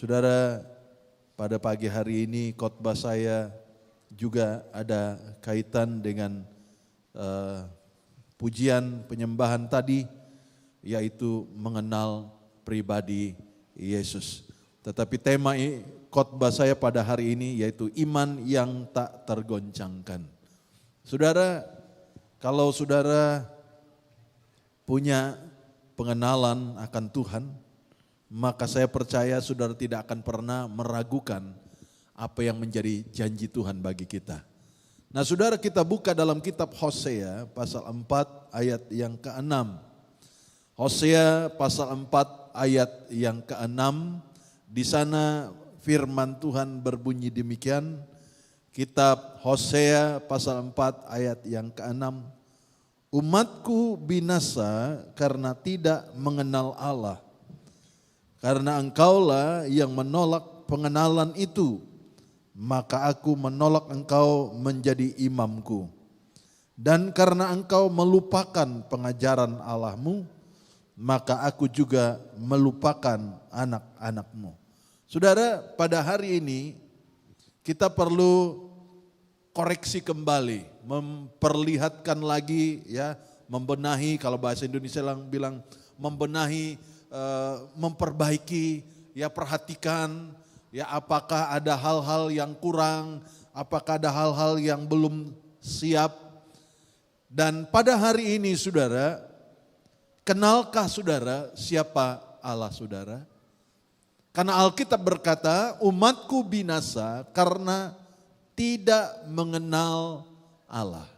Saudara, pada pagi hari ini khotbah saya juga ada kaitan dengan pujian penyembahan tadi, yaitu mengenal pribadi Yesus. Tetapi tema khotbah saya pada hari ini yaitu iman yang tak tergoncangkan. Saudara, kalau saudara punya pengenalan akan Tuhan, maka saya percaya saudara tidak akan pernah meragukan apa yang menjadi janji Tuhan bagi kita. Nah, saudara, kita buka dalam kitab Hosea pasal 4 ayat yang ke-6. Hosea pasal 4 ayat yang ke-6, di sana firman Tuhan berbunyi demikian. Kitab Hosea pasal 4 ayat yang ke-6. Umatku binasa karena tidak mengenal Allah. Karena engkaulah yang menolak pengenalan itu, maka aku menolak engkau menjadi imamku. Dan karena engkau melupakan pengajaran Allahmu, maka aku juga melupakan anak-anakmu. Saudara, pada hari ini kita perlu koreksi kembali, memperlihatkan lagi, ya, membenahi, kalau bahasa Indonesia bilang membenahi, memperbaiki, ya, perhatikan, ya, apakah ada hal-hal yang kurang, apakah ada hal-hal yang belum siap. Dan pada hari ini saudara, kenalkah saudara siapa Allah saudara? Karena Alkitab berkata, umatku binasa karena tidak mengenal Allah.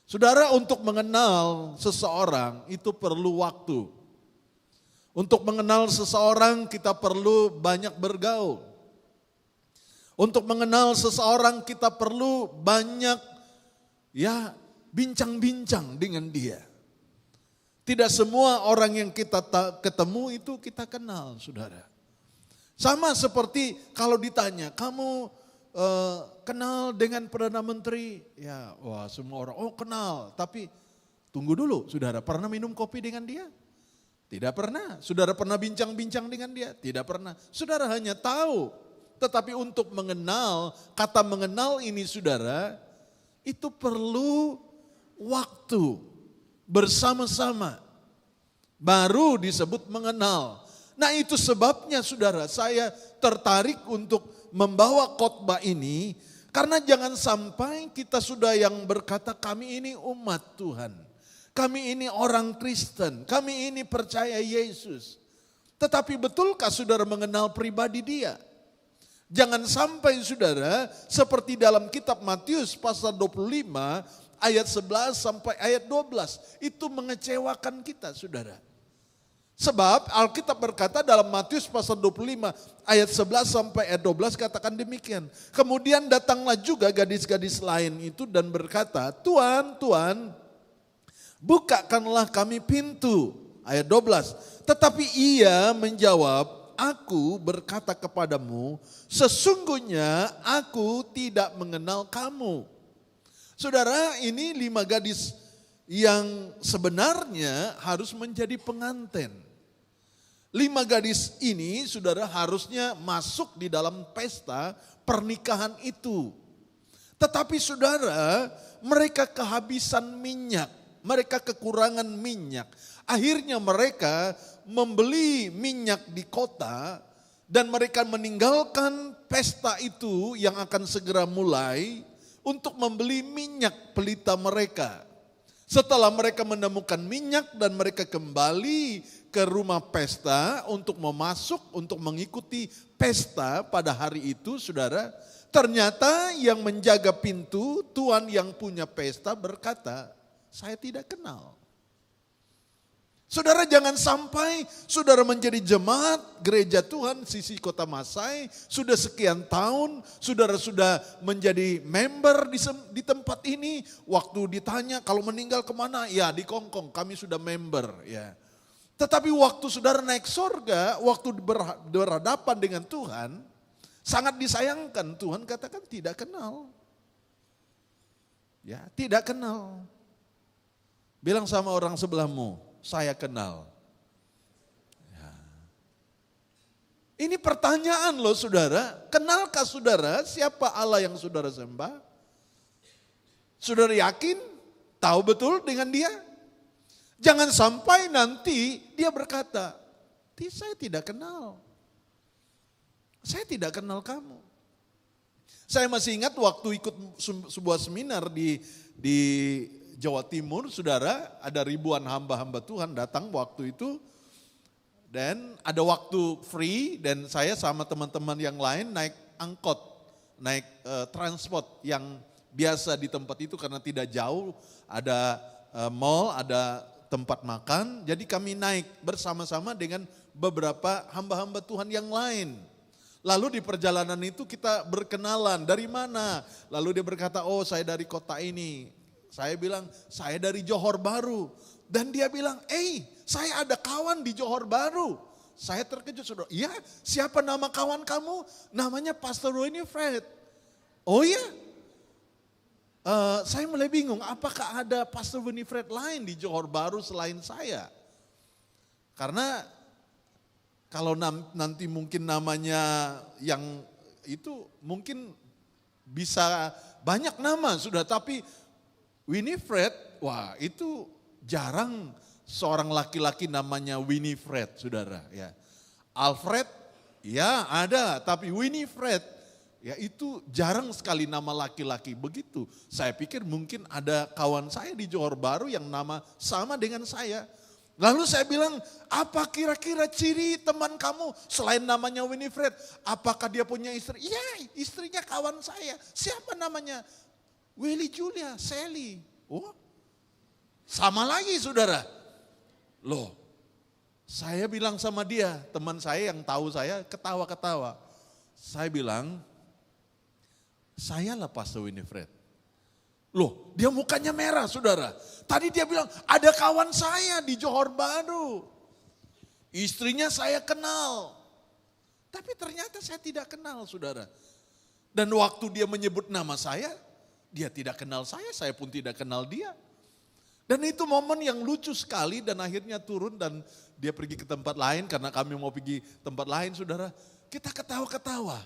Saudara, untuk mengenal seseorang itu perlu waktu. Untuk mengenal seseorang kita perlu banyak bergaul. Untuk mengenal seseorang kita perlu banyak, ya, bincang-bincang dengan dia. Tidak semua orang yang kita ketemu itu kita kenal, saudara. Sama seperti kalau ditanya, kamu kenal dengan Perdana Menteri? Ya, wah, semua orang, oh kenal. Tapi tunggu dulu, saudara, pernah minum kopi dengan dia? Tidak pernah. Saudara pernah bincang-bincang dengan dia? Tidak pernah. Saudara hanya tahu. Tetapi untuk mengenal, kata mengenal ini saudara, itu perlu waktu bersama-sama. Baru disebut mengenal. Nah, itu sebabnya saudara, saya tertarik untuk membawa khotbah ini. Karena jangan sampai kita sudah yang berkata kami ini umat Tuhan. Kami ini orang Kristen, kami ini percaya Yesus. Tetapi betulkah saudara mengenal pribadi dia? Jangan sampai saudara seperti dalam kitab Matius pasal 25 ayat 11 sampai ayat 12. Itu mengecewakan kita saudara. Sebab Alkitab berkata dalam Matius pasal 25 ayat 11 sampai ayat 12 katakan demikian. Kemudian datanglah juga gadis-gadis lain itu dan berkata, Tuhan, Tuhan, bukakanlah kami pintu. Ayat 12. Tetapi ia menjawab, aku berkata kepadamu, sesungguhnya aku tidak mengenal kamu. Saudara, ini 5 gadis yang sebenarnya harus menjadi pengantin. 5 gadis ini saudara harusnya masuk di dalam pesta pernikahan itu. Tetapi saudara, mereka kehabisan minyak. Mereka kekurangan minyak. Akhirnya mereka membeli minyak di kota dan mereka meninggalkan pesta itu yang akan segera mulai untuk membeli minyak pelita mereka. Setelah mereka menemukan minyak dan mereka kembali ke rumah pesta untuk untuk mengikuti pesta pada hari itu, saudara. Ternyata yang menjaga pintu, tuan yang punya pesta berkata, saya tidak kenal. Saudara, jangan sampai saudara menjadi jemaat gereja Tuhan Sisi Kota Masai, sudah sekian tahun, saudara sudah menjadi member di tempat ini, waktu ditanya kalau meninggal kemana, ya di Kongkong, kami sudah member, ya. Tetapi waktu saudara naik sorga, waktu berhadapan dengan Tuhan, sangat disayangkan Tuhan katakan tidak kenal. Ya, tidak kenal. Bilang sama orang sebelahmu, saya kenal. Ya. Ini pertanyaan loh saudara, kenalkah saudara siapa Allah yang saudara sembah? Saudara yakin, tahu betul dengan dia? Jangan sampai nanti dia berkata, saya tidak kenal. Saya tidak kenal kamu. Saya masih ingat waktu ikut sebuah seminar di Jawa Timur, saudara, ada ribuan hamba-hamba Tuhan datang waktu itu. Dan ada waktu free dan saya sama teman-teman yang lain naik angkot, naik transport yang biasa di tempat itu karena tidak jauh, ada mall, ada tempat makan. Jadi kami naik bersama-sama dengan beberapa hamba-hamba Tuhan yang lain. Lalu di perjalanan itu kita berkenalan, dari mana? Lalu dia berkata, oh saya dari kota ini. Saya bilang, saya dari Johor Bahru. Dan dia bilang, saya ada kawan di Johor Bahru. Saya terkejut, saudara. Iya, siapa nama kawan kamu? Namanya Pastor Winifred. Oh iya? Saya mulai bingung, apakah ada Pastor Winifred lain di Johor Bahru selain saya? Karena kalau nanti mungkin namanya yang itu mungkin bisa banyak nama sudah, tapi Winifred, wah itu jarang seorang laki-laki namanya Winifred, saudara. Ya, Alfred, ya ada, tapi Winifred, ya itu jarang sekali nama laki-laki begitu. Saya pikir mungkin ada kawan saya di Johor Bahru yang nama sama dengan saya. Lalu saya bilang, apa kira-kira ciri teman kamu selain namanya Winifred? Apakah dia punya istri? Iya, istrinya kawan saya. Siapa namanya? Willy Julia, Sally. Oh, sama lagi saudara. Loh, saya bilang sama dia, teman saya yang tahu saya ketawa-ketawa. Saya bilang, sayalah Pastor Winifred. Loh, dia mukanya merah saudara. Tadi dia bilang, ada kawan saya di Johor Bahru. Istrinya saya kenal. Tapi ternyata saya tidak kenal saudara. Dan waktu dia menyebut nama saya, dia tidak kenal saya pun tidak kenal dia. Dan itu momen yang lucu sekali dan akhirnya turun dan dia pergi ke tempat lain karena kami mau pergi tempat lain saudara. Kita ketawa-ketawa.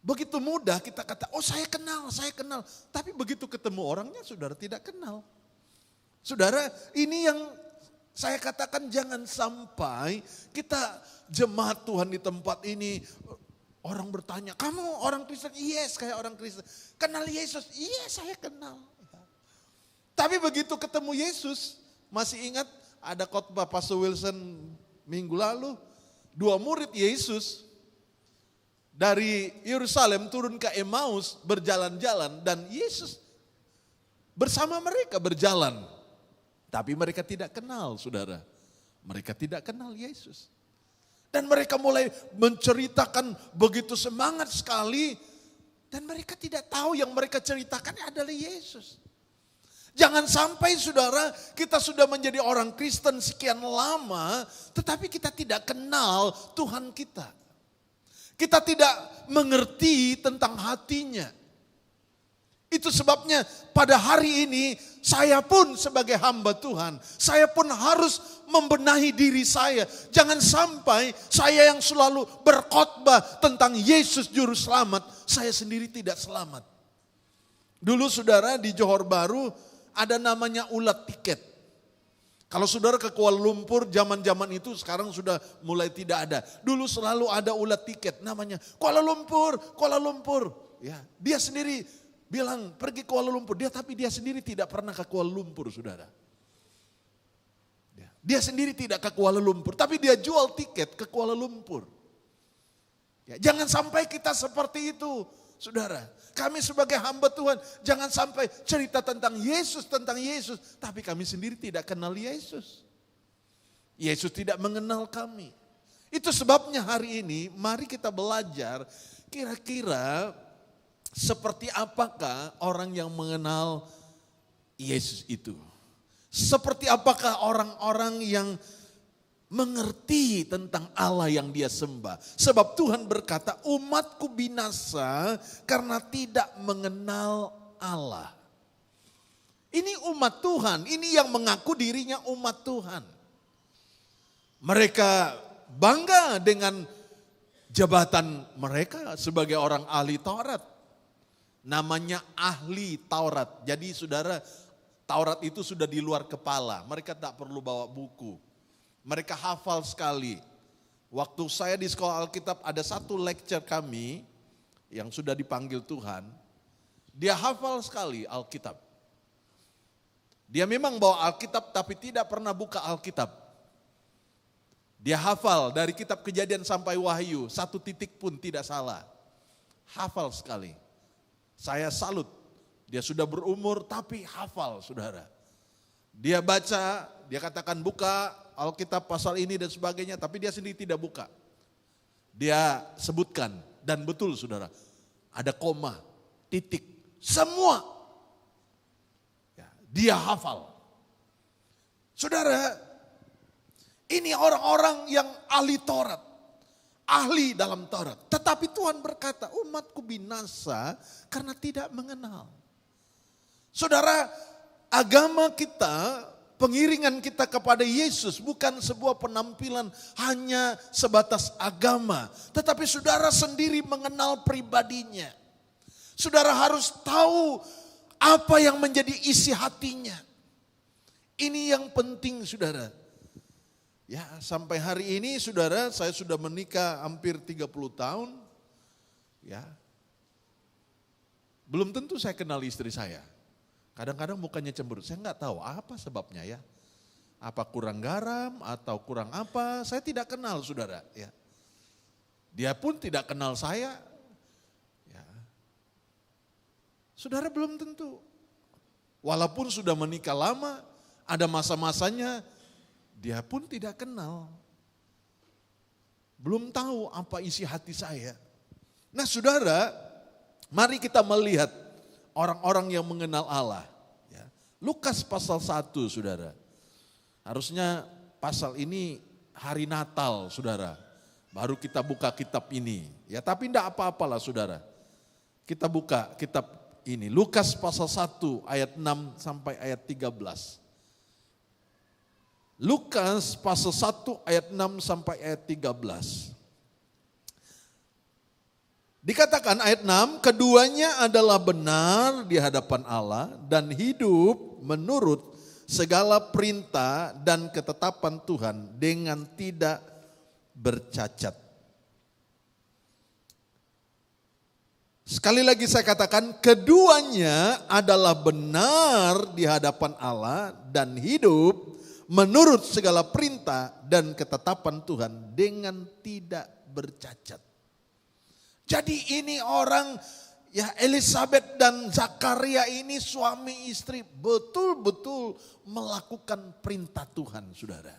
Begitu mudah kita kata, oh saya kenal. Tapi begitu ketemu orangnya saudara tidak kenal. Saudara, ini yang saya katakan jangan sampai kita jemaat Tuhan di tempat ini. Orang bertanya, kamu orang Kristen? Yes, kayak orang Kristen. Kenal Yesus? Yes, saya kenal. Tapi begitu ketemu Yesus, masih ingat ada khotbah Pastor Wilson minggu lalu. 2 murid Yesus dari Yerusalem turun ke Emmaus berjalan-jalan dan Yesus bersama mereka berjalan. Tapi mereka tidak kenal saudara. Mereka tidak kenal Yesus. Dan mereka mulai menceritakan begitu semangat sekali. Dan mereka tidak tahu yang mereka ceritakan adalah Yesus. Jangan sampai saudara kita sudah menjadi orang Kristen sekian lama. Tetapi kita tidak kenal Tuhan kita. Kita tidak mengerti tentang hatinya. Itu sebabnya pada hari ini saya pun sebagai hamba Tuhan, saya pun harus membenahi diri saya. Jangan sampai saya yang selalu berkhotbah tentang Yesus Juru Selamat, saya sendiri tidak selamat. Dulu saudara di Johor Bahru ada namanya ulat tiket. Kalau saudara ke Kuala Lumpur zaman-zaman itu sekarang sudah mulai tidak ada. Dulu selalu ada ulat tiket namanya Kuala Lumpur, Kuala Lumpur. Ya, dia sendiri bilang pergi Kuala Lumpur. Tapi dia sendiri tidak pernah ke Kuala Lumpur saudara. Dia sendiri tidak ke Kuala Lumpur. Tapi dia jual tiket ke Kuala Lumpur. Ya, jangan sampai kita seperti itu saudara. Kami sebagai hamba Tuhan jangan sampai cerita tentang Yesus, tapi kami sendiri tidak kenal Yesus. Yesus tidak mengenal kami. Itu sebabnya hari ini mari kita belajar kira-kira seperti apakah orang yang mengenal Yesus itu. Seperti apakah orang-orang yang mengerti tentang Allah yang dia sembah. Sebab Tuhan berkata, umatku binasa karena tidak mengenal Allah. Ini umat Tuhan, ini yang mengaku dirinya umat Tuhan. Mereka bangga dengan jabatan mereka sebagai orang ahli Taurat. Namanya ahli Taurat. Jadi saudara, Taurat itu sudah di luar kepala. Mereka tak perlu bawa buku. Mereka hafal sekali. Waktu saya di sekolah Alkitab ada satu lecture kami yang sudah dipanggil Tuhan. Dia hafal sekali Alkitab. Dia memang bawa Alkitab tapi tidak pernah buka Alkitab. Dia hafal dari kitab Kejadian sampai Wahyu, satu titik pun tidak salah. Hafal sekali. Saya salut. Dia sudah berumur tapi hafal, saudara. Dia baca, dia katakan buka Alkitab pasal ini dan sebagainya, tapi dia sendiri tidak buka. Dia sebutkan, dan betul saudara, ada koma, titik, semua. Ya, dia hafal. Saudara, ini orang-orang yang ahli Taurat, ahli dalam Taurat. Tetapi Tuhan berkata, umatku binasa karena tidak mengenal. Saudara, agama kita, pengiringan kita kepada Yesus bukan sebuah penampilan hanya sebatas agama. Tetapi saudara sendiri mengenal pribadinya. Saudara harus tahu apa yang menjadi isi hatinya. Ini yang penting saudara. Ya, sampai hari ini saudara, saya sudah menikah hampir 30 tahun. Ya. Belum tentu saya kenal istri saya. Kadang-kadang mukanya cemberut, saya nggak tahu apa sebabnya ya. Apa kurang garam atau kurang apa, saya tidak kenal saudara. Ya. Dia pun tidak kenal saya. Ya. Saudara belum tentu. Walaupun sudah menikah lama, ada masa-masanya, dia pun tidak kenal. Belum tahu apa isi hati saya. Nah saudara, mari kita melihat orang-orang yang mengenal Allah. Ya. Lukas pasal 1 saudara. Harusnya pasal ini hari Natal saudara. Baru kita buka kitab ini. Ya, tapi tidak apa-apalah saudara. Kita buka kitab ini. Lukas pasal 1 ayat 6 sampai ayat 13. Lukas pasal 1 ayat 6 sampai ayat 13. Dikatakan ayat 6, keduanya adalah benar di hadapan Allah dan hidup menurut segala perintah dan ketetapan Tuhan dengan tidak bercacat. Sekali lagi saya katakan, keduanya adalah benar di hadapan Allah dan hidup menurut segala perintah dan ketetapan Tuhan dengan tidak bercacat. Jadi ini orang, ya Elizabeth dan Zakaria ini suami istri betul-betul melakukan perintah Tuhan saudara.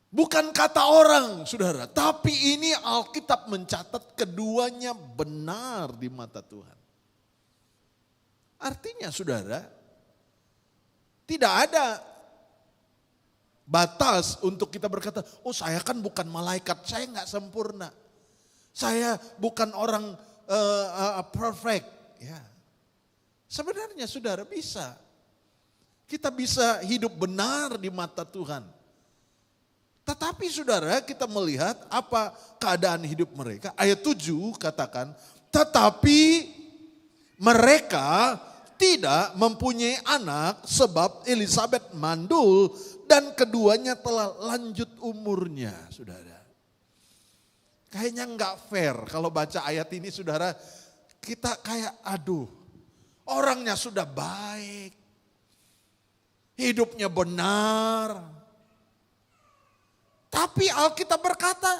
Bukan kata orang saudara, tapi ini Alkitab mencatat keduanya benar di mata Tuhan. Artinya saudara, tidak ada batas untuk kita berkata, oh saya kan bukan malaikat, saya nggak sempurna. Saya bukan orang perfect. Ya. Sebenarnya saudara bisa. Kita bisa hidup benar di mata Tuhan. Tetapi saudara kita melihat apa keadaan hidup mereka. Ayat 7 katakan, tetapi mereka tidak mempunyai anak sebab Elizabeth mandul dan keduanya telah lanjut umurnya, saudara. Kayaknya enggak fair kalau baca ayat ini saudara, kita kayak aduh, orangnya sudah baik, hidupnya benar. Tapi Alkitab berkata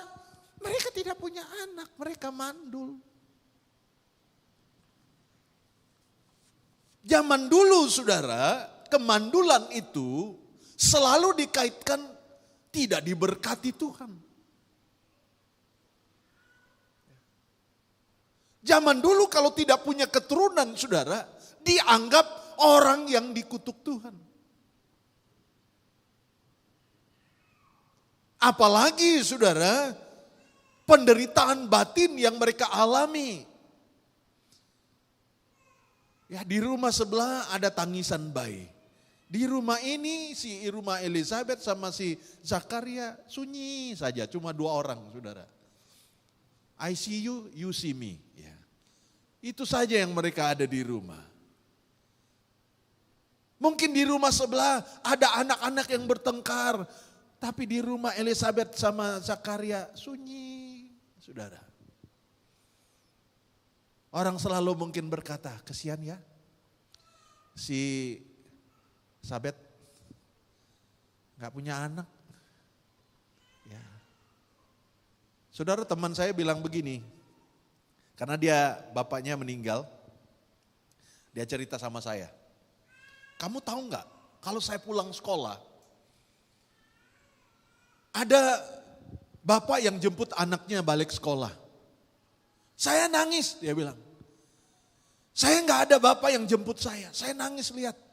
mereka tidak punya anak, mereka mandul. Zaman dulu saudara, kemandulan itu selalu dikaitkan tidak diberkati Tuhan. Zaman dulu kalau tidak punya keturunan saudara, dianggap orang yang dikutuk Tuhan. Apalagi saudara, penderitaan batin yang mereka alami. Ya di rumah sebelah ada tangisan bayi. Di rumah ini rumah Elizabeth sama si Zakaria sunyi saja, cuma 2 orang saudara. I see you, you see me. Ya. Itu saja yang mereka ada di rumah. Mungkin di rumah sebelah ada anak-anak yang bertengkar. Tapi di rumah Elizabeth sama Zakaria sunyi saudara. Orang selalu mungkin berkata, kesian ya si Sabet gak punya anak. Ya. Saudara, teman saya bilang begini, karena dia bapaknya meninggal, dia cerita sama saya. Kamu tahu gak, kalau saya pulang sekolah, ada bapak yang jemput anaknya balik sekolah. Saya nangis, dia bilang. Saya gak ada bapak yang jemput saya nangis lihat.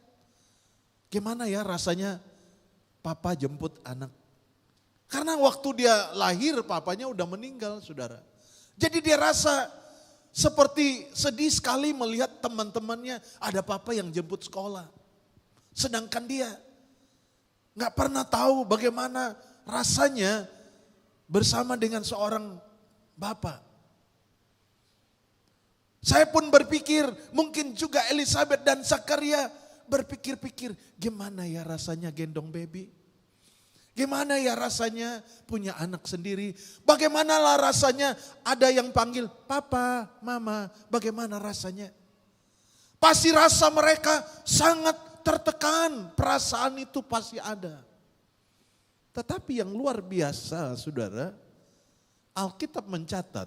Gimana ya rasanya papa jemput anak. Karena waktu dia lahir papanya udah meninggal saudara. Jadi dia rasa seperti sedih sekali melihat teman-temannya ada papa yang jemput sekolah. Sedangkan dia gak pernah tahu bagaimana rasanya bersama dengan seorang bapak. Saya pun berpikir mungkin juga Elizabeth dan Zakaria berpikir-pikir, gimana ya rasanya gendong baby? Gimana ya rasanya punya anak sendiri? Bagaimanalah rasanya ada yang panggil papa, mama, bagaimana rasanya? Pasti rasa mereka sangat tertekan, perasaan itu pasti ada. Tetapi yang luar biasa saudara, Alkitab mencatat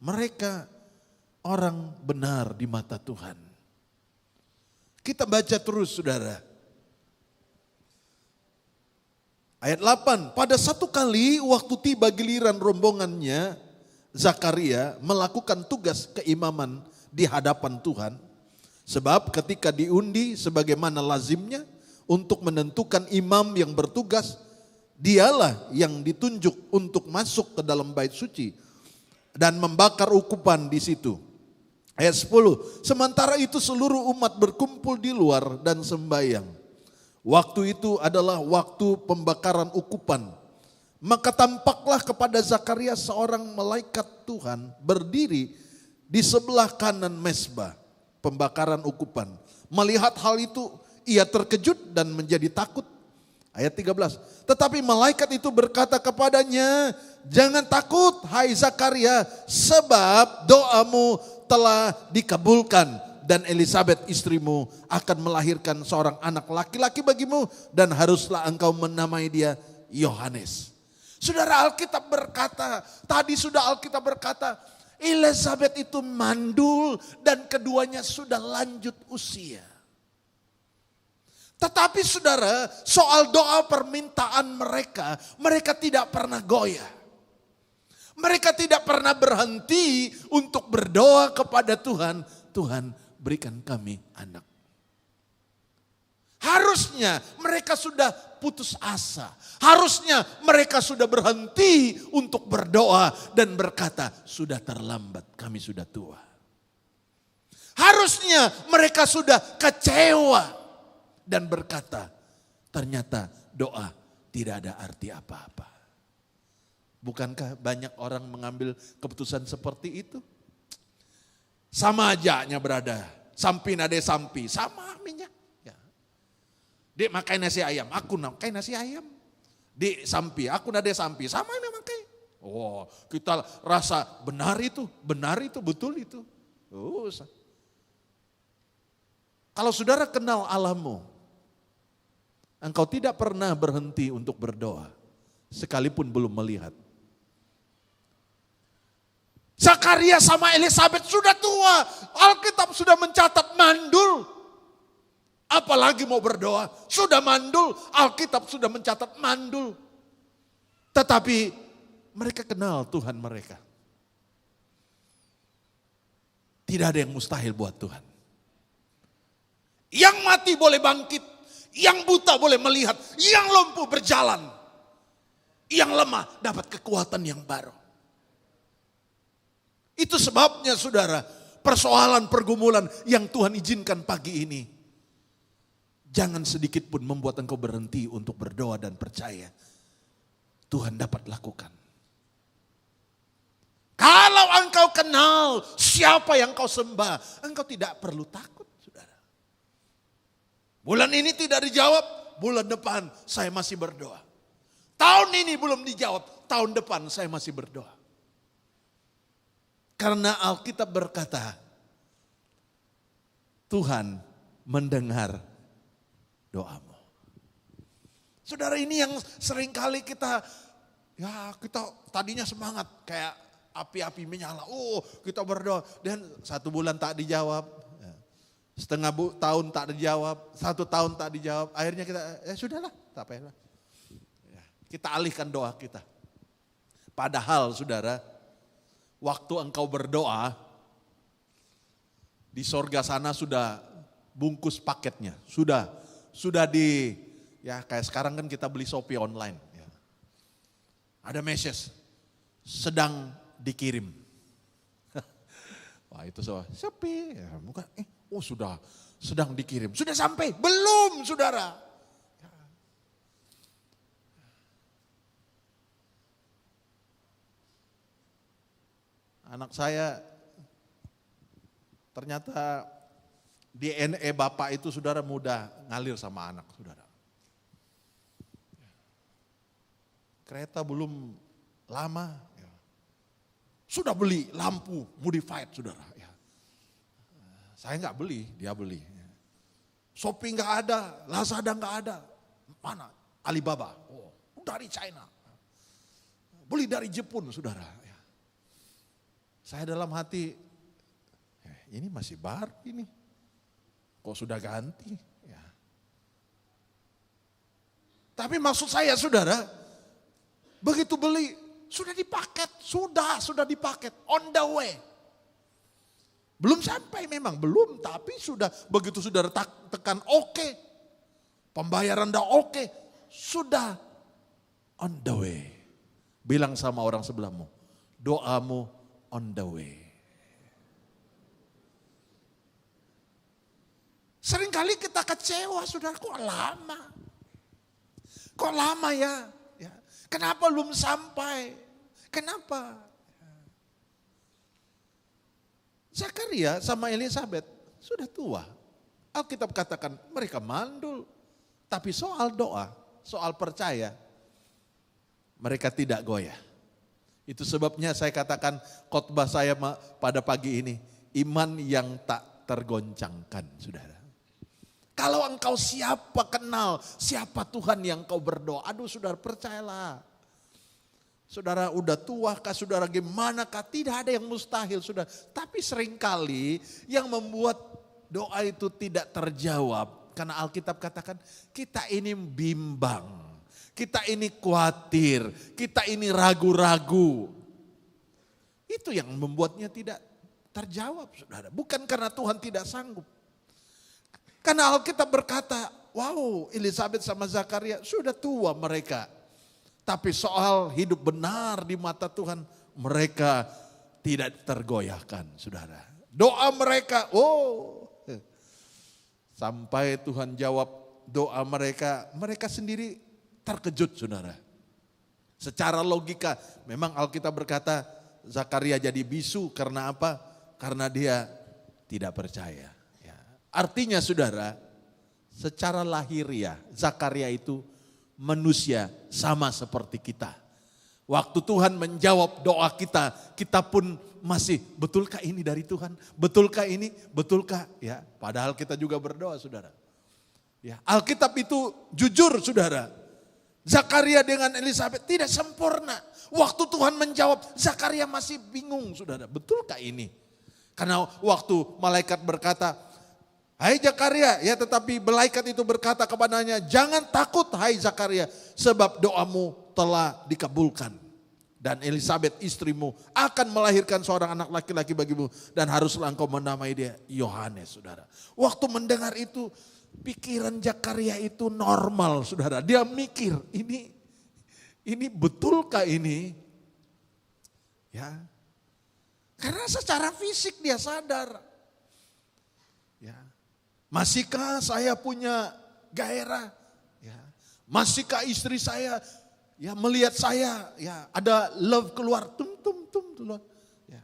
mereka orang benar di mata Tuhan. Kita baca terus saudara. Ayat 8, pada satu kali waktu tiba giliran rombongannya, Zakaria melakukan tugas keimaman di hadapan Tuhan. Sebab ketika diundi sebagaimana lazimnya untuk menentukan imam yang bertugas, dialah yang ditunjuk untuk masuk ke dalam bait suci dan membakar ukupan di situ. Ayat 10, sementara itu seluruh umat berkumpul di luar dan sembahyang. Waktu itu adalah waktu pembakaran ukupan. Maka tampaklah kepada Zakaria seorang malaikat Tuhan berdiri di sebelah kanan mezbah pembakaran ukupan. Melihat hal itu ia terkejut dan menjadi takut. Ayat 13, tetapi malaikat itu berkata kepadanya, jangan takut hai Zakaria, sebab doamu telah dikabulkan dan Elizabeth istrimu akan melahirkan seorang anak laki-laki bagimu dan haruslah engkau menamai dia Yohanes. Saudara, Alkitab berkata, tadi sudah Alkitab berkata, Elizabeth itu mandul dan keduanya sudah lanjut usia. Tetapi saudara, soal doa permintaan mereka tidak pernah goyah. Mereka tidak pernah berhenti untuk berdoa kepada Tuhan. Tuhan, berikan kami anak. Harusnya mereka sudah putus asa. Harusnya mereka sudah berhenti untuk berdoa dan berkata, sudah terlambat, kami sudah tua. Harusnya mereka sudah kecewa dan berkata, ternyata doa tidak ada arti apa-apa. Bukankah banyak orang mengambil keputusan seperti itu? Sama aja berada, sampi nade sampi, sama minyak. Ya. Dek makai nasi ayam, aku makai nasi ayam. Dek sampi, aku nade sampi, sama ini makai. Oh, kita rasa benar itu, betul itu. Oh, kalau saudara kenal Allahmu, engkau tidak pernah berhenti untuk berdoa, sekalipun belum melihat. Zakaria sama Elizabeth sudah tua, Alkitab sudah mencatat mandul. Apalagi mau berdoa, sudah mandul, Alkitab sudah mencatat mandul. Tetapi mereka kenal Tuhan mereka. Tidak ada yang mustahil buat Tuhan. Yang mati boleh bangkit, yang buta boleh melihat, yang lumpuh berjalan, yang lemah dapat kekuatan yang baru. Itu sebabnya saudara, persoalan pergumulan yang Tuhan izinkan pagi ini, Jangan sedikit pun membuat engkau berhenti untuk berdoa dan percaya Tuhan dapat lakukan. Kalau engkau kenal siapa yang kau sembah, engkau tidak perlu takut, saudara. Bulan ini tidak dijawab, bulan depan saya masih berdoa. Tahun ini belum dijawab, tahun depan saya masih berdoa. Karena Alkitab berkata, Tuhan mendengar doamu. Saudara, ini yang seringkali kita tadinya semangat kayak api-api menyala. Kita berdoa dan 1 bulan tak dijawab. Setengah tahun tak dijawab. 1 tahun tak dijawab. Akhirnya kita sudahlah, tak apalah. Kita alihkan doa kita. Padahal saudara, waktu engkau berdoa, di sorga sana sudah bungkus paketnya. Sudah kayak sekarang kan kita beli Shopee online. Ya. Ada message, sedang dikirim. Wah itu Shopee, ya, bukan, sudah sedang dikirim. Sudah sampai? Belum saudara. Anak saya ternyata DNA bapak itu saudara mudah ngalir sama anak saudara. Kereta belum lama, sudah beli lampu modified saudara. Saya nggak beli, dia beli. Shopee nggak ada, Lazada nggak ada. Mana? Alibaba, dari China. Beli dari Jepun saudara. Saya dalam hati, ini masih baru ini, kok sudah ganti? Ya. Tapi maksud saya saudara, begitu beli, sudah dipaket, sudah dipaket, on the way. Belum sampai memang, belum, tapi sudah, begitu saudara tekan oke, pembayaran dah oke, sudah on the way. Bilang sama orang sebelahmu, doamu on the way. Seringkali kita kecewa, saudara, kok lama? Kok lama ya? Kenapa belum sampai? Kenapa? Zakaria sama Elisabet sudah tua. Alkitab katakan mereka mandul. Tapi soal doa, soal percaya, mereka tidak goyah. Itu sebabnya saya katakan khotbah saya pada pagi ini, iman yang tak tergoncangkan, saudara. Kalau engkau kenal siapa Tuhan yang kau berdoa, aduh saudara percayalah. Saudara udah tua kah, saudara gimana kah, tidak ada yang mustahil saudara. Tapi seringkali yang membuat doa itu tidak terjawab, karena Alkitab katakan kita ini bimbang. Kita ini khawatir, kita ini ragu-ragu. Itu yang membuatnya tidak terjawab, saudara. Bukan karena Tuhan tidak sanggup. Karena Alkitab berkata, wow, Elisabet sama Zakaria sudah tua mereka. Tapi soal hidup benar di mata Tuhan, mereka tidak tergoyahkan, saudara. Doa mereka, sampai Tuhan jawab doa mereka, mereka sendiri terkejut, saudara. Secara logika, memang Alkitab berkata Zakaria jadi bisu karena apa? Karena dia tidak percaya. Ya. Artinya saudara, secara lahiriah Zakaria itu manusia sama seperti kita. Waktu Tuhan menjawab doa kita, kita pun masih, betulkah ini dari Tuhan? Betulkah ini? Betulkah? Ya, padahal kita juga berdoa, saudara. Ya, Alkitab itu jujur, saudara. Zakaria dengan Elisabet tidak sempurna. Waktu Tuhan menjawab, Zakaria masih bingung, saudara. Betulkah ini? Karena waktu malaikat berkata, hai Zakaria, ya tetapi malaikat itu berkata kepadanya, jangan takut hai Zakaria, sebab doamu telah dikabulkan. Dan Elisabet istrimu akan melahirkan seorang anak laki-laki bagimu, dan haruslah engkau menamai dia Yohanes, saudara. Waktu mendengar itu, pikiran Zakaria itu normal, saudara. Dia mikir, ini betulkah ini? Ya, karena secara fisik dia sadar. Ya, masihkah saya punya gairah? Ya. Masihkah istri saya ya melihat saya ya ada love keluar tum keluar. Ya.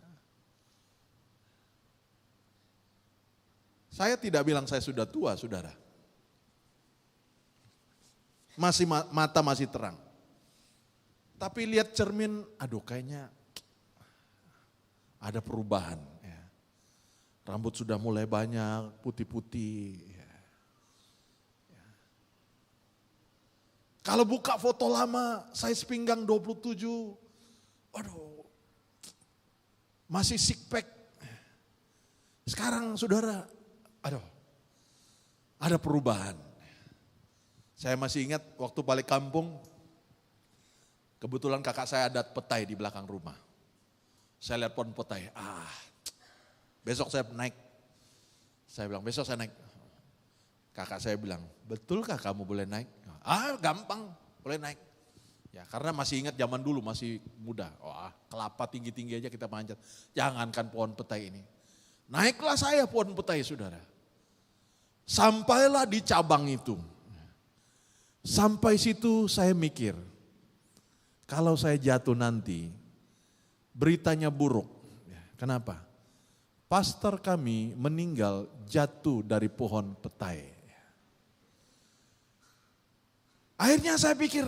Saya tidak bilang saya sudah tua, saudara. Mata masih terang. Tapi lihat cermin, aduh kayaknya ada perubahan. Ya. Rambut sudah mulai banyak, putih-putih. Ya. Ya. Kalau buka foto lama, size pinggang 27. Aduh, masih six pack. Sekarang saudara, aduh, ada perubahan. Saya masih ingat waktu balik kampung, kebetulan kakak saya ada petai di belakang rumah. Saya lihat pohon petai, besok saya naik. Saya bilang, besok saya naik. Kakak saya bilang, betulkah kamu boleh naik? Gampang, boleh naik. Ya, karena masih ingat zaman dulu, masih muda. Kelapa tinggi-tinggi aja kita manjat. Jangankan pohon petai ini. Naiklah saya pohon petai, saudara. Sampailah di cabang itu. Sampai situ saya mikir, kalau saya jatuh nanti, beritanya buruk. Kenapa? Pastor kami meninggal jatuh dari pohon petai. Akhirnya saya pikir,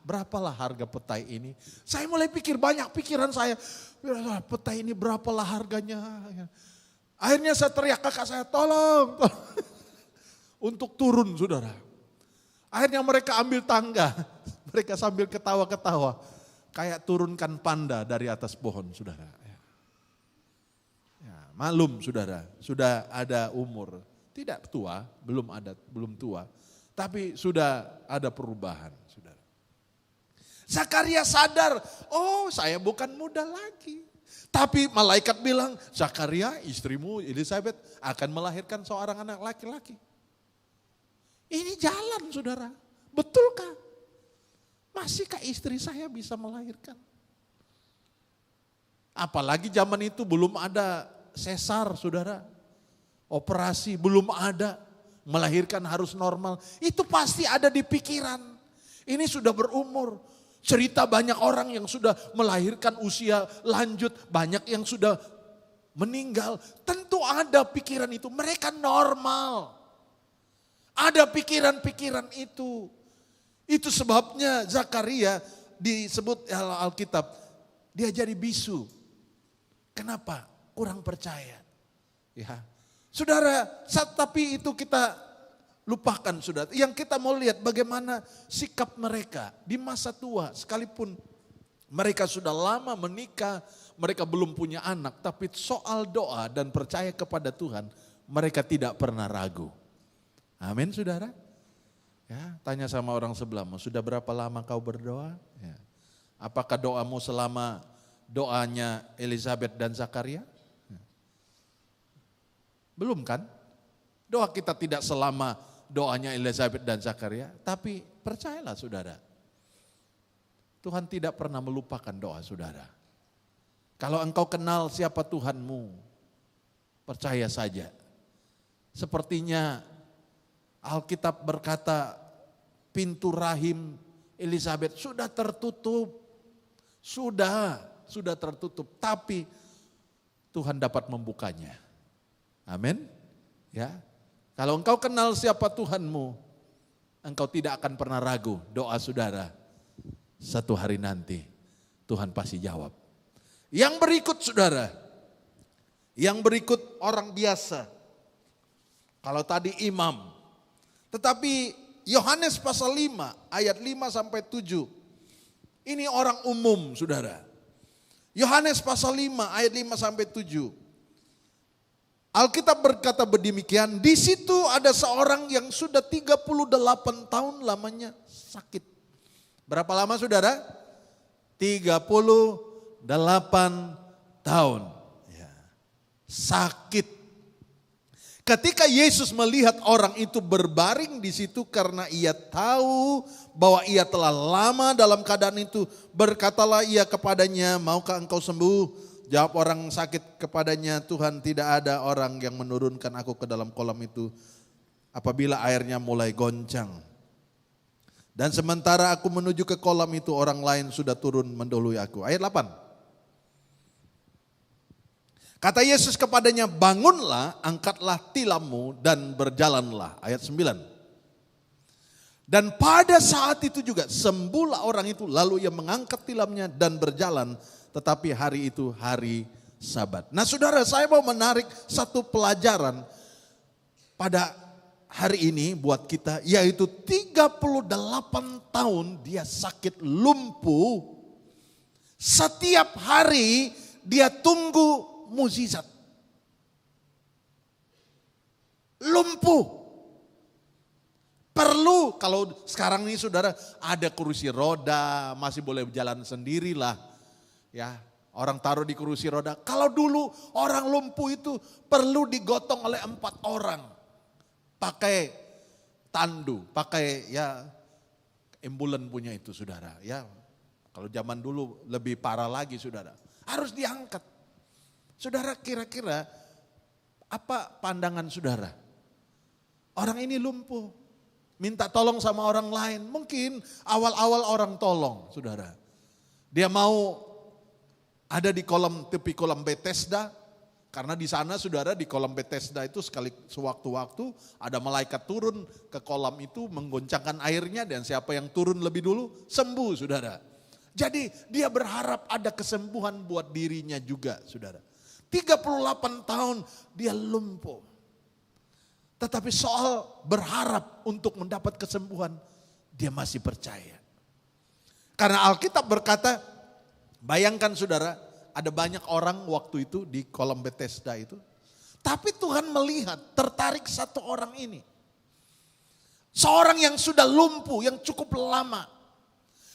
berapalah harga petai ini? Saya mulai pikir, banyak pikiran saya, petai ini berapalah harganya? Akhirnya saya teriak kakak saya, tolong. Untuk turun, saudara. Akhirnya mereka ambil tangga, mereka sambil ketawa-ketawa. Kayak turunkan panda dari atas pohon, saudara. Ya, malum, saudara, sudah ada umur. Tidak tua, belum tua. Tapi sudah ada perubahan, saudara. Zakaria sadar, saya bukan muda lagi. Tapi malaikat bilang, Zakaria istrimu Elizabeth akan melahirkan seorang anak laki-laki. Ini jalan, saudara. Betulkah? Masihkah istri saya bisa melahirkan? Apalagi zaman itu belum ada sesar, saudara. Operasi belum ada. Melahirkan harus normal. Itu pasti ada di pikiran. Ini sudah berumur. Cerita banyak orang yang sudah melahirkan usia lanjut. Banyak yang sudah meninggal. Tentu ada pikiran itu. Mereka normal. Ada pikiran-pikiran itu. Itu sebabnya Zakaria disebut Alkitab, dia jadi bisu. Kenapa? Kurang percaya. Ya. Saudara, tapi itu kita lupakan, saudara. Yang kita mau lihat bagaimana sikap mereka di masa tua. Sekalipun mereka sudah lama menikah, mereka belum punya anak. Tapi soal doa dan percaya kepada Tuhan, mereka tidak pernah ragu. Amin, saudara. Ya, tanya sama orang sebelahmu, sudah berapa lama kau berdoa? Ya. Apakah doamu selama doanya Elizabeth dan Zakaria? Ya. Belum kan? Doa kita tidak selama doanya Elizabeth dan Zakaria, tapi percayalah saudara, Tuhan tidak pernah melupakan doa saudara. Kalau engkau kenal siapa Tuhanmu, percaya saja. Sepertinya Alkitab berkata pintu rahim Elizabeth sudah tertutup. Sudah tertutup. Tapi Tuhan dapat membukanya. Amin. Ya. Kalau engkau kenal siapa Tuhanmu, engkau tidak akan pernah ragu doa saudara. Satu hari nanti Tuhan pasti jawab. Yang berikut saudara. Yang berikut orang biasa. Kalau tadi imam. Tetapi Yohanes pasal 5 ayat 5 sampai 7. Ini orang umum saudara. Yohanes pasal 5 ayat 5 sampai 7. Alkitab berkata berdemikian, di situ ada seorang yang sudah 38 tahun lamanya sakit. Berapa lama saudara? 38 tahun. Ya. Sakit. Ketika Yesus melihat orang itu berbaring di situ karena ia tahu bahwa ia telah lama dalam keadaan itu, berkatalah ia kepadanya, maukah engkau sembuh? Jawab orang sakit kepadanya, Tuhan, tidak ada orang yang menurunkan aku ke dalam kolam itu apabila airnya mulai goncang. Dan sementara aku menuju ke kolam itu, orang lain sudah turun mendahului aku. Ayat 8. Kata Yesus kepadanya, bangunlah, angkatlah tilammu dan berjalanlah. Ayat 9. Dan pada saat itu juga sembuhlah orang itu, lalu ia mengangkat tilamnya dan berjalan. Tetapi hari itu hari Sabat. Nah saudara, saya mau menarik satu pelajaran pada hari ini buat kita, yaitu 38 tahun dia sakit lumpuh. Setiap hari dia tunggu mukjizat. Lumpuh. Perlu, kalau sekarang ini saudara ada kursi roda, masih boleh berjalan sendirilah. Ya, orang taruh di kursi roda. Kalau dulu orang lumpuh itu perlu digotong oleh 4 orang. Pakai tandu, pakai ya ambulan punya itu saudara. Ya, kalau zaman dulu lebih parah lagi saudara. Harus diangkat. Saudara, kira-kira apa pandangan saudara? Orang ini lumpuh, minta tolong sama orang lain. Mungkin awal-awal orang tolong saudara. Dia mau ada di tepi kolam Bethesda. Karena di sana saudara, di kolam Bethesda itu sekali sewaktu-waktu ada malaikat turun ke kolam itu menggoncangkan airnya, dan siapa yang turun lebih dulu sembuh saudara. Jadi dia berharap ada kesembuhan buat dirinya juga saudara. 38 tahun dia lumpuh. Tetapi soal berharap untuk mendapat kesembuhan, dia masih percaya. Karena Alkitab berkata, bayangkan saudara, ada banyak orang waktu itu di kolam Bethesda itu. Tapi Tuhan melihat, tertarik satu orang ini. Seorang yang sudah lumpuh, yang cukup lama.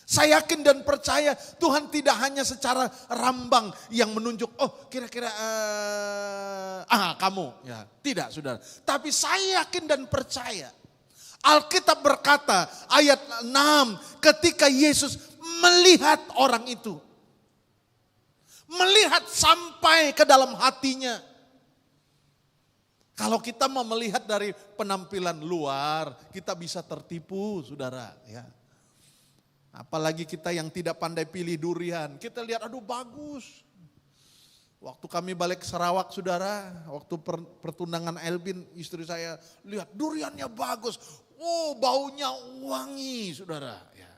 Saya yakin dan percaya Tuhan tidak hanya secara rambang yang menunjuk, oh kira-kira kamu. Ya, tidak saudara. Tapi saya yakin dan percaya. Alkitab berkata ayat 6, ketika Yesus melihat orang itu. Melihat sampai ke dalam hatinya. Kalau kita mau melihat dari penampilan luar, kita bisa tertipu saudara. Ya. Apalagi kita yang tidak pandai pilih durian. Kita lihat aduh bagus. Waktu kami balik ke Sarawak saudara, waktu pertunangan Elvin istri saya, lihat duriannya bagus. Oh baunya wangi saudara. Ya.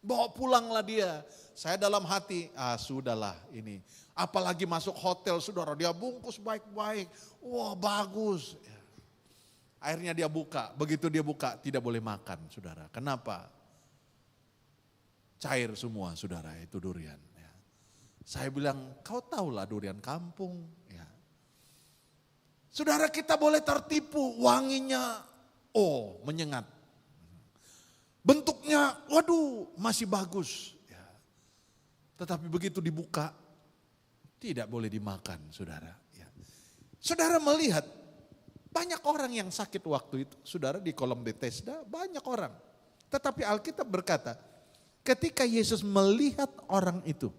Bawa pulanglah dia. Saya dalam hati, sudahlah ini. Apalagi masuk hotel saudara, dia bungkus baik-baik. Wah bagus. Ya. Akhirnya dia buka, begitu dia buka tidak boleh makan saudara. Kenapa? Cair semua saudara itu durian. Ya. Saya bilang, kau tahulah durian kampung. Ya. Saudara, kita boleh tertipu, wanginya menyengat. Bentuknya waduh masih bagus. Ya. Tetapi begitu dibuka, tidak boleh dimakan saudara. Ya. Saudara melihat banyak orang yang sakit waktu itu. Saudara di kolam Bethesda banyak orang. Tetapi Alkitab berkata, ketika Yesus melihat orang itu,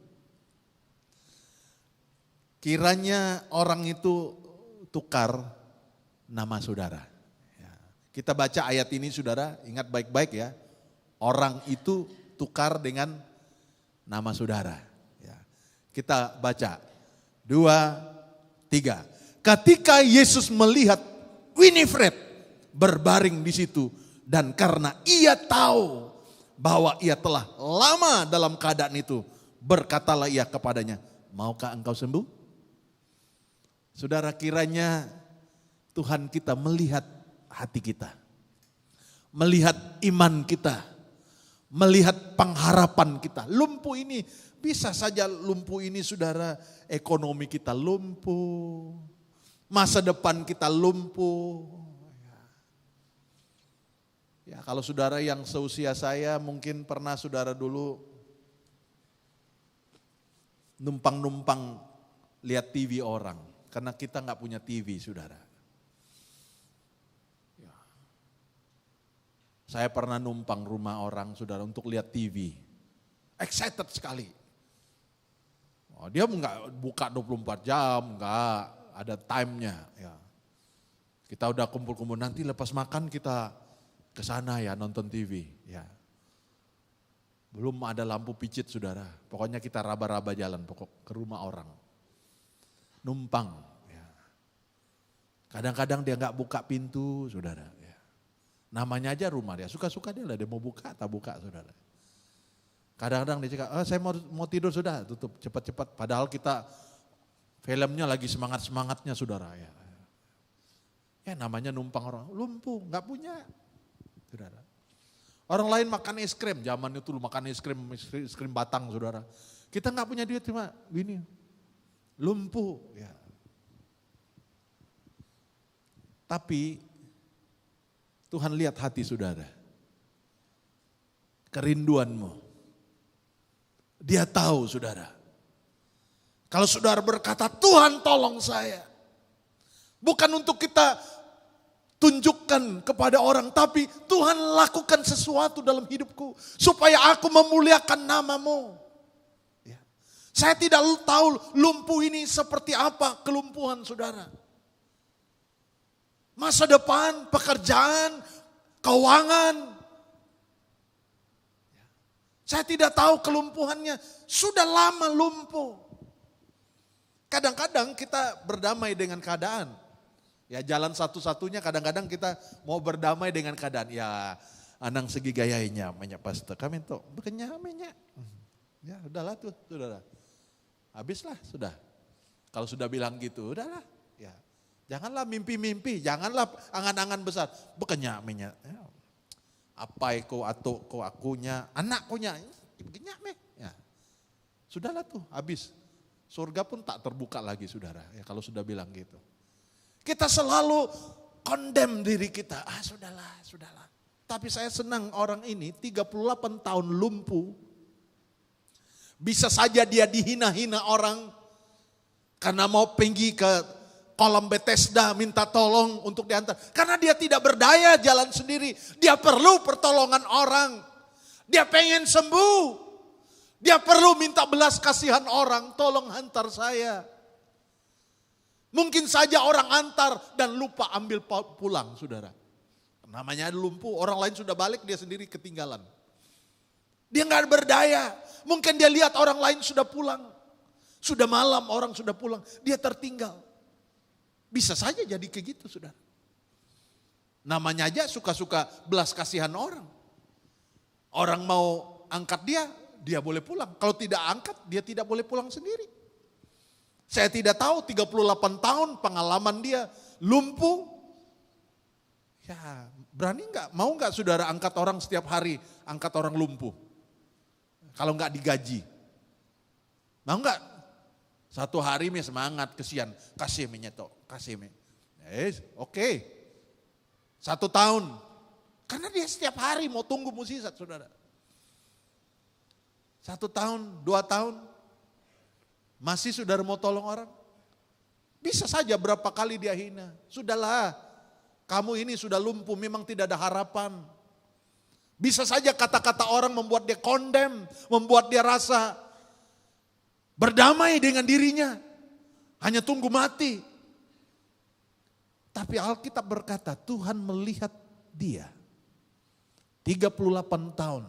kiranya orang itu tukar nama saudara. Ya. Kita baca ayat ini saudara, ingat baik-baik ya. Orang itu tukar dengan nama saudara. Ya. Kita baca, 2, 3. Ketika Yesus melihat Winifred berbaring di situ, dan karena ia tahu bahwa ia telah lama dalam keadaan itu, berkatalah ia kepadanya, maukah engkau sembuh? Saudara, kiranya Tuhan kita melihat hati kita, melihat iman kita, melihat pengharapan kita. Lumpuh ini, bisa saja lumpuh ini saudara, ekonomi kita lumpuh, masa depan kita lumpuh. Ya, kalau saudara yang seusia saya mungkin pernah saudara dulu numpang-numpang lihat TV orang. Karena kita nggak punya TV saudara. Ya. Saya pernah numpang rumah orang saudara untuk lihat TV. Excited sekali. Dia nggak buka 24 jam, nggak ada timenya. Ya. Kita udah kumpul-kumpul, nanti lepas makan kita ke sana ya nonton TV. Ya. Belum ada lampu picit saudara. Pokoknya kita raba-raba jalan ke rumah orang. Numpang. Ya. Kadang-kadang dia nggak buka pintu saudara. Ya. Namanya aja rumah dia, suka-suka dia lah, dia mau buka tak buka saudara. Kadang-kadang dia cakap, saya mau tidur sudah, tutup cepat-cepat. Padahal kita filmnya lagi semangat-semangatnya saudara. Ya. Ya namanya numpang orang, lumpuh, nggak punya. Saudara. Orang lain makan es krim, zaman itu makan es krim batang saudara. Kita nggak punya duit cuma gini, lumpuh. Ya. Tapi Tuhan lihat hati saudara, kerinduanmu. Dia tahu saudara. Kalau saudara berkata, Tuhan tolong saya. Bukan untuk kita tunjukkan kepada orang, tapi Tuhan lakukan sesuatu dalam hidupku. Supaya aku memuliakan namamu. Ya. Saya tidak tahu lumpuh ini seperti apa kelumpuhan saudara. Masa depan, pekerjaan, keuangan. Saya tidak tahu kelumpuhannya, sudah lama lumpuh. Kadang-kadang kita berdamai dengan keadaan. Ya jalan satu-satunya kadang-kadang kita mau berdamai dengan keadaan. Ya anang segi gayanya banyak pastor. Kami tuh berkenyamenya. Ya udahlah tuh, saudara. Habislah sudah. Kalau sudah bilang gitu, udahlah. Ya janganlah mimpi-mimpi, janganlah angan-angan besar. Berkenyamenya. Ya. Apa ko atau ko akunya, anakkunya, begini ya. Sudahlah tuh, habis. Surga pun tak terbuka lagi saudara, ya kalau sudah bilang gitu. Kita selalu condemn diri kita, sudahlah. Tapi saya senang orang ini 38 tahun lumpuh. Bisa saja dia dihina-hina orang, karena mau pergi ke kolam Bethesda minta tolong untuk diantar. Karena dia tidak berdaya jalan sendiri. Dia perlu pertolongan orang. Dia pengen sembuh. Dia perlu minta belas kasihan orang. Tolong hantar saya. Mungkin saja orang antar dan lupa ambil pulang saudara. Namanya lumpuh. Orang lain sudah balik, dia sendiri ketinggalan. Dia gak berdaya. Mungkin dia lihat orang lain sudah pulang. Sudah malam orang sudah pulang. Dia tertinggal. Bisa saja jadi kayak gitu saudara. Namanya aja suka-suka belas kasihan orang. Orang mau angkat dia boleh pulang. Kalau tidak angkat, dia tidak boleh pulang sendiri. Saya tidak tahu 38 tahun pengalaman dia lumpuh. Ya berani enggak, mau enggak saudara angkat orang setiap hari, angkat orang lumpuh. Kalau enggak digaji. Mau enggak? Satu hari mi semangat, kesian, kasih minyak kasih mi. Oke. 1 tahun. Karena dia setiap hari mau tunggu mukjizat saudara. 1 tahun, 2 tahun. Masih saudara mau tolong orang? Bisa saja berapa kali dia hina. Sudahlah, kamu ini sudah lumpuh, memang tidak ada harapan. Bisa saja kata-kata orang membuat dia condemn, membuat dia rasa berdamai dengan dirinya. Hanya tunggu mati. Tapi Alkitab berkata Tuhan melihat dia. 38 tahun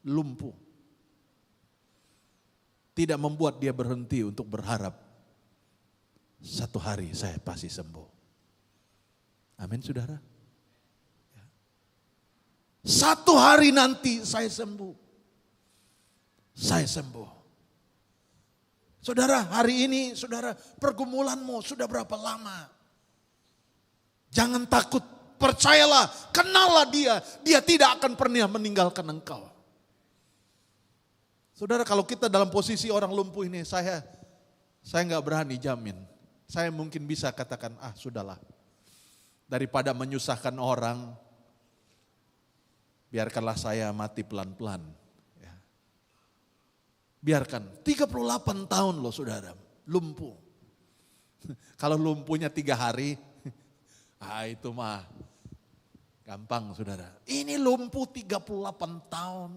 lumpuh. Tidak membuat dia berhenti untuk berharap. Satu hari saya pasti sembuh. Amin saudara. Satu hari nanti saya sembuh. Saya sembuh. Saudara, hari ini saudara pergumulanmu sudah berapa lama? Jangan takut, percayalah, kenallah dia. Dia tidak akan pernah meninggalkan engkau. Saudara, kalau kita dalam posisi orang lumpuh ini, saya nggak berani jamin. Saya mungkin bisa katakan, sudahlah. Daripada menyusahkan orang, biarkanlah saya mati pelan-pelan. Biarkan, 38 tahun loh saudara, lumpuh. Kalau lumpuhnya 3 hari, itu mah gampang saudara. Ini lumpuh 38 tahun.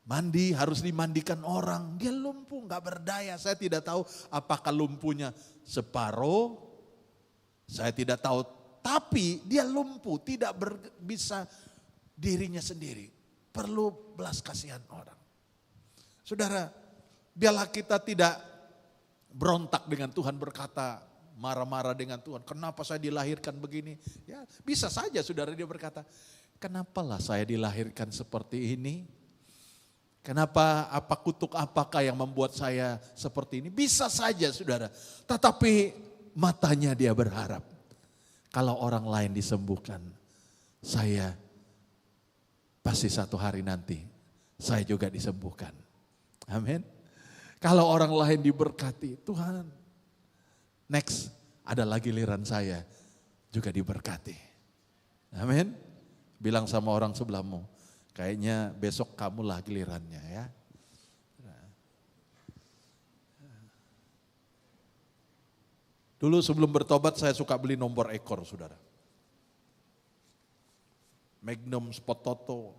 Mandi harus dimandikan orang, dia lumpuh gak berdaya. Saya tidak tahu apakah lumpuhnya separuh Saya tidak tahu, tapi dia lumpuh, tidak bisa dirinya sendiri. Perlu belas kasihan orang. Saudara, biarlah kita tidak berontak dengan Tuhan, berkata, marah-marah dengan Tuhan. Kenapa saya dilahirkan begini? Ya, bisa saja saudara dia berkata, kenapalah saya dilahirkan seperti ini? Kenapa, apa kutuk apakah yang membuat saya seperti ini? Bisa saja saudara. Tetapi matanya dia berharap. Kalau orang lain disembuhkan, saya pasti satu hari nanti saya juga disembuhkan. Amin. Kalau orang lain diberkati, Tuhan, next adalah giliran saya juga diberkati. Amin. Bilang sama orang sebelahmu, kayaknya besok kamulah gilirannya ya. Dulu sebelum bertobat saya suka beli nomor ekor saudara. Magnum, Spot Toto.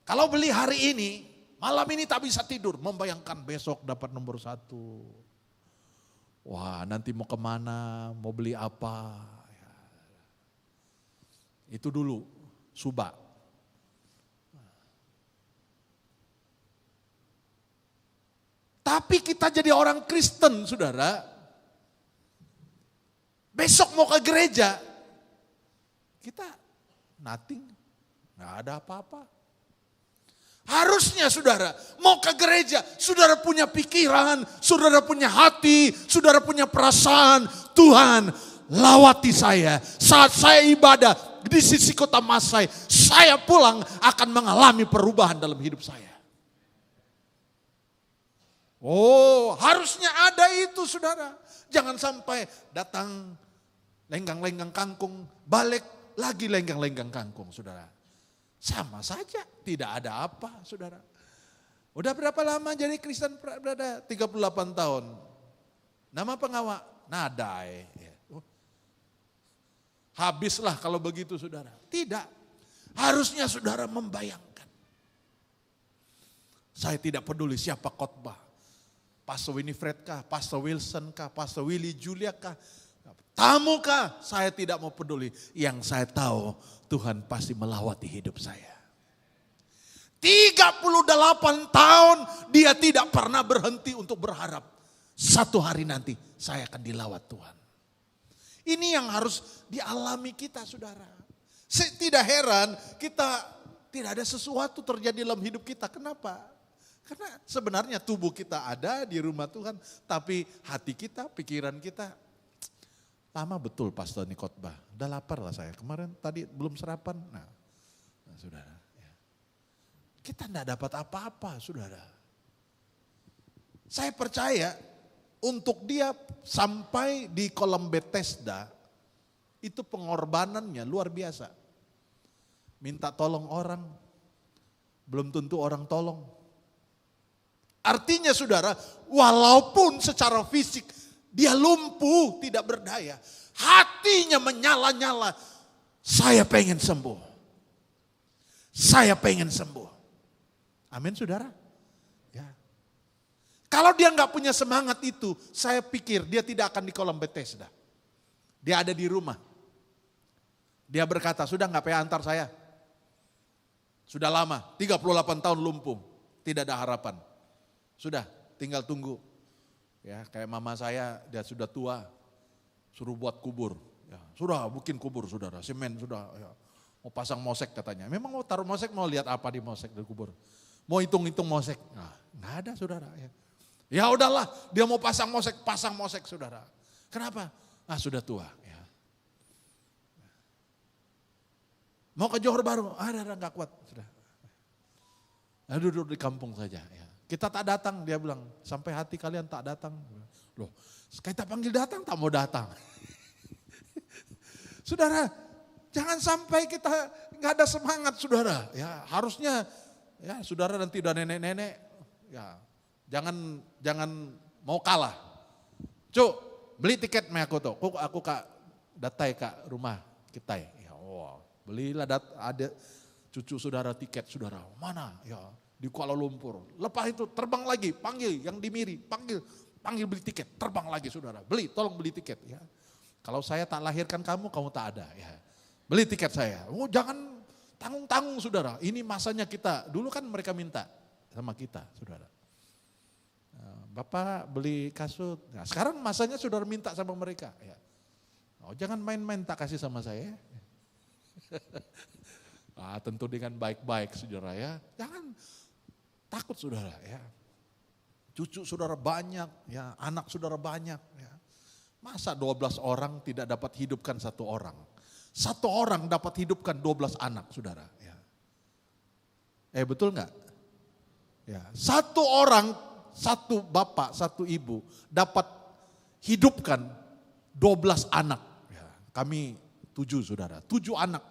Kalau beli hari ini, malam ini tak bisa tidur. Membayangkan besok dapat nomor 1. Wah, nanti mau kemana, mau beli apa. Itu dulu, Suba. Tapi kita jadi orang Kristen saudara. Besok mau ke gereja, kita nothing, gak ada apa-apa. Harusnya saudara mau ke gereja, saudara punya pikiran, saudara punya hati, saudara punya perasaan. Tuhan lawati saya saat saya ibadah di sisi kota Masai. Saya pulang akan mengalami perubahan dalam hidup saya. Oh, harusnya ada itu saudara. Jangan sampai datang lenggang-lenggang kangkung, balik lagi lenggang-lenggang kangkung saudara. Sama saja, tidak ada apa saudara. Udah berapa lama jadi Kristen berada? 38 tahun. Nama pengawal? Nadai. Habislah kalau begitu saudara. Tidak, harusnya saudara membayangkan. Saya tidak peduli siapa khotbah. Pastor Winifred kah, Pastor Wilson kah, Pastor Willy Julia kah, tamu kah, saya tidak mau peduli. Yang saya tahu Tuhan pasti melawati hidup saya. 38 tahun dia tidak pernah berhenti untuk berharap. Satu hari nanti saya akan dilawat Tuhan. Ini yang harus dialami kita saudara. Tidak heran kita tidak ada sesuatu terjadi dalam hidup kita. Kenapa? Karena sebenarnya tubuh kita ada di rumah Tuhan, tapi hati kita, pikiran kita, lama betul pastor ini khotbah. Udah lapar lah saya, kemarin tadi belum sarapan. Nah saudara, ya. Kita enggak dapat apa-apa saudara. Saya percaya untuk dia sampai di kolam Bethesda, itu pengorbanannya luar biasa. Minta tolong orang, belum tentu orang tolong. Artinya saudara, walaupun secara fisik dia lumpuh, tidak berdaya, hatinya menyala-nyala. Saya pengen sembuh. Saya pengen sembuh. Amin saudara. Ya. Kalau dia nggak punya semangat itu, saya pikir dia tidak akan di kolam Bethesda. Dia ada di rumah. Dia berkata, sudah nggak payah antar saya. Sudah lama, 38 tahun lumpuh, tidak ada harapan. Sudah, tinggal tunggu. Ya, kayak mama saya, dia sudah tua, suruh buat kubur. Ya, sudah, bikin kubur saudara, semen sudah. Ya. Mau pasang mosek katanya. Memang mau taruh mosek, mau lihat apa di mosek di kubur. Mau hitung-hitung mosek. Nah, nggak ada saudara. Ya udahlah, dia mau pasang mosek saudara. Kenapa? Ah sudah tua. Ya. Mau ke Johor Baru, ada nggak kuat sudah. Nah, duduk di kampung saja. Ya. Kita tak datang, dia bilang, sampai hati kalian tak datang. Loh, kita panggil datang, tak mau datang. Saudara, jangan sampai kita nggak ada semangat saudara. Ya harusnya, ya saudara nanti udah nenek-nenek, ya jangan mau kalah. Cuk, beli tiket me aku tuh, aku kak datai kak rumah kita. Ya, wow, belilah ada cucu saudara tiket saudara, mana ya. Di Kuala Lumpur. Lepas itu terbang lagi, panggil yang di Miri, panggil beli tiket, terbang lagi saudara. Tolong beli tiket ya. Kalau saya tak lahirkan kamu, kamu tak ada. Ya. Beli tiket saya. Oh, jangan tanggung-tanggung saudara. Ini masanya kita. Dulu kan mereka minta sama kita saudara. Bapak beli kasut. Nah, sekarang masanya saudara minta sama mereka. Ya. Oh, jangan main-main tak kasih sama saya. Tentu dengan baik-baik saudara ya. Jangan takut saudara ya. Cucu saudara banyak, ya, anak saudara banyak. Ya. Masa 12 orang tidak dapat hidupkan satu orang? Satu orang dapat hidupkan 12 anak saudara. Ya. Betul nggak? Ya. Satu orang, satu bapak, satu ibu dapat hidupkan 12 anak. Ya. Kami 7 saudara, 7 anak.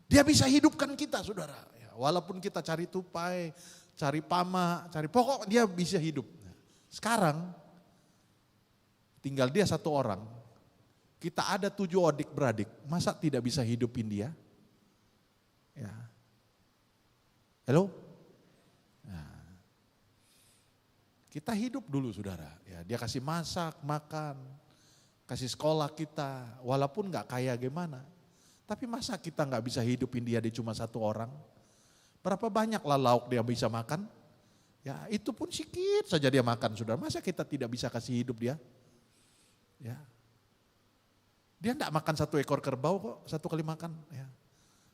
Dia bisa hidupkan kita saudara. Ya. Walaupun kita cari tupai, cari pama, cari pokok dia bisa hidup. Sekarang tinggal dia satu orang, kita ada 7 adik beradik, masa tidak bisa hidupin dia? Ya. Halo? Nah. Kita hidup dulu saudara, ya, dia kasih masak, makan, kasih sekolah kita, walaupun gak kaya gimana. Tapi masa kita gak bisa hidupin dia di cuma satu orang? Berapa banyaklah lauk dia bisa makan? Ya itu pun sedikit saja dia makan saudara. Masa kita tidak bisa kasih hidup dia? Ya. Dia tidak makan 1 ekor kerbau kok, 1 kali makan. Ya.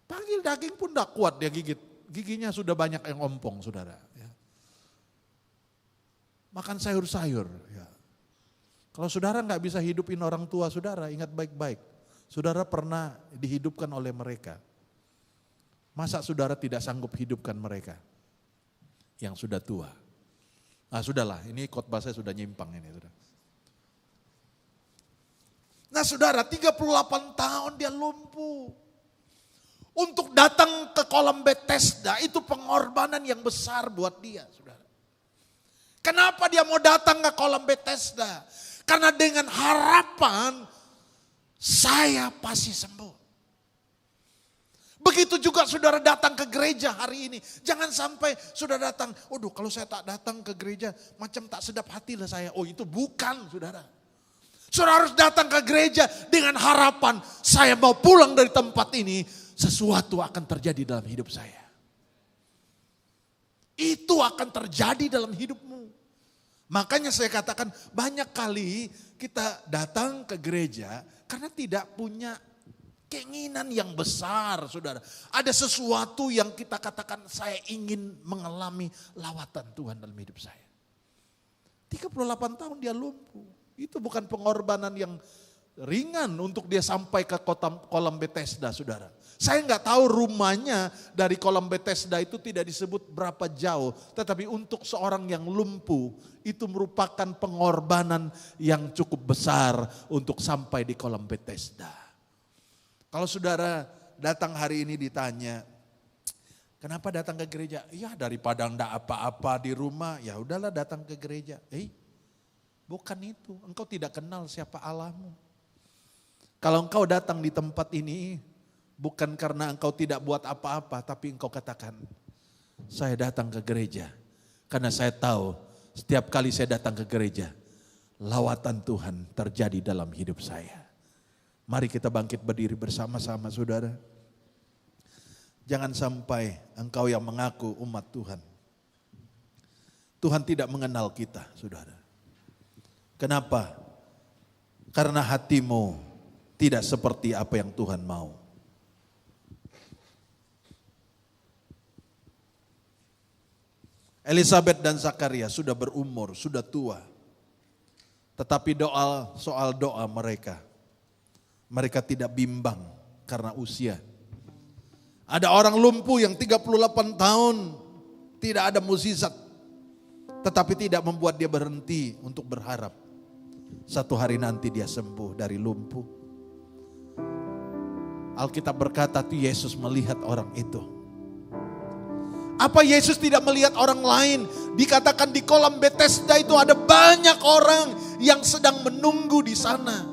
Panggil daging pun tidak kuat dia gigit. Giginya sudah banyak yang ompong saudara. Ya. Makan sayur-sayur. Ya. Kalau saudara nggak bisa hidupin orang tua saudara, ingat baik-baik. Saudara pernah dihidupkan oleh mereka. Masa saudara tidak sanggup hidupkan mereka yang sudah tua? Nah sudahlah, ini khotbah saya sudah nyimpang ini. Nah saudara, 38 tahun dia lumpuh. Untuk datang ke kolam Bethesda itu pengorbanan yang besar buat dia saudara. Kenapa dia mau datang ke kolam Bethesda? Karena dengan harapan saya pasti sembuh. Begitu juga saudara datang ke gereja hari ini. Jangan sampai saudara datang, waduh kalau saya tak datang ke gereja macam tak sedap hati lah saya. Oh itu bukan saudara. Saudara harus datang ke gereja dengan harapan saya mau pulang dari tempat ini. Sesuatu akan terjadi dalam hidup saya. Itu akan terjadi dalam hidupmu. Makanya saya katakan banyak kali kita datang ke gereja karena tidak punya keinginan yang besar saudara. Ada sesuatu yang kita katakan saya ingin mengalami lawatan Tuhan dalam hidup saya. 38 tahun dia lumpuh. Itu bukan pengorbanan yang ringan untuk dia sampai ke kolam Bethesda saudara. Saya nggak tahu rumahnya dari kolam Bethesda itu tidak disebut berapa jauh. Tetapi untuk seorang yang lumpuh itu merupakan pengorbanan yang cukup besar untuk sampai di kolam Bethesda. Kalau saudara datang hari ini ditanya, kenapa datang ke gereja? Ya daripada enggak apa-apa di rumah, ya udahlah datang ke gereja. Bukan itu, engkau tidak kenal siapa Allahmu. Kalau engkau datang di tempat ini, bukan karena engkau tidak buat apa-apa, tapi engkau katakan, saya datang ke gereja. Karena saya tahu setiap kali saya datang ke gereja, lawatan Tuhan terjadi dalam hidup saya. Mari kita bangkit berdiri bersama-sama saudara. Jangan sampai engkau yang mengaku umat Tuhan. Tuhan tidak mengenal kita saudara. Kenapa? Karena hatimu tidak seperti apa yang Tuhan mau. Elizabeth dan Zakaria sudah berumur, sudah tua. Tetapi soal doa mereka tidak bimbang karena usia. Ada orang lumpuh yang 38 tahun tidak ada mukjizat. Tetapi tidak membuat dia berhenti untuk berharap. Satu hari nanti dia sembuh dari lumpuh. Alkitab berkata tuh Yesus melihat orang itu. Apa Yesus tidak melihat orang lain? Dikatakan di kolam Bethesda itu ada banyak orang yang sedang menunggu di sana.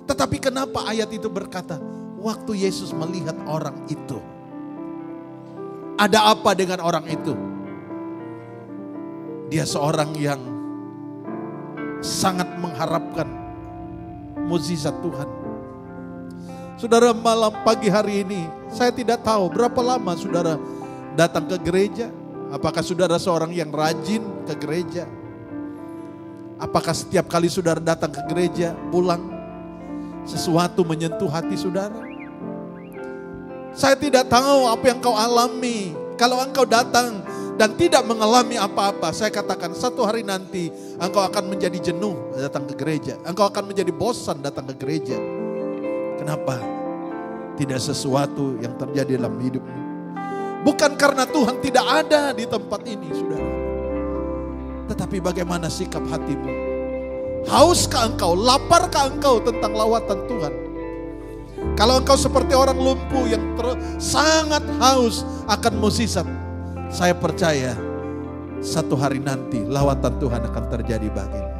Tetapi kenapa ayat itu berkata, waktu Yesus melihat orang itu, ada apa dengan orang itu? Dia seorang yang sangat mengharapkan mukjizat Tuhan. Saudara, malam pagi hari ini saya tidak tahu berapa lama saudara datang ke gereja. Apakah saudara seorang yang rajin ke gereja? Apakah setiap kali saudara datang ke gereja pulang sesuatu menyentuh hati saudara? Saya tidak tahu apa yang kau alami. Kalau engkau datang dan tidak mengalami apa-apa, saya katakan satu hari nanti engkau akan menjadi jenuh datang ke gereja. Engkau akan menjadi bosan datang ke gereja. Kenapa? Tidak sesuatu yang terjadi dalam hidupmu. Bukan karena Tuhan tidak ada di tempat ini, saudara. Tetapi bagaimana sikap hatimu? Hauskah engkau, laparkah engkau tentang lawatan Tuhan? Kalau engkau seperti orang lumpuh yang sangat haus akan mukjizat, saya percaya satu hari nanti lawatan Tuhan akan terjadi bagimu.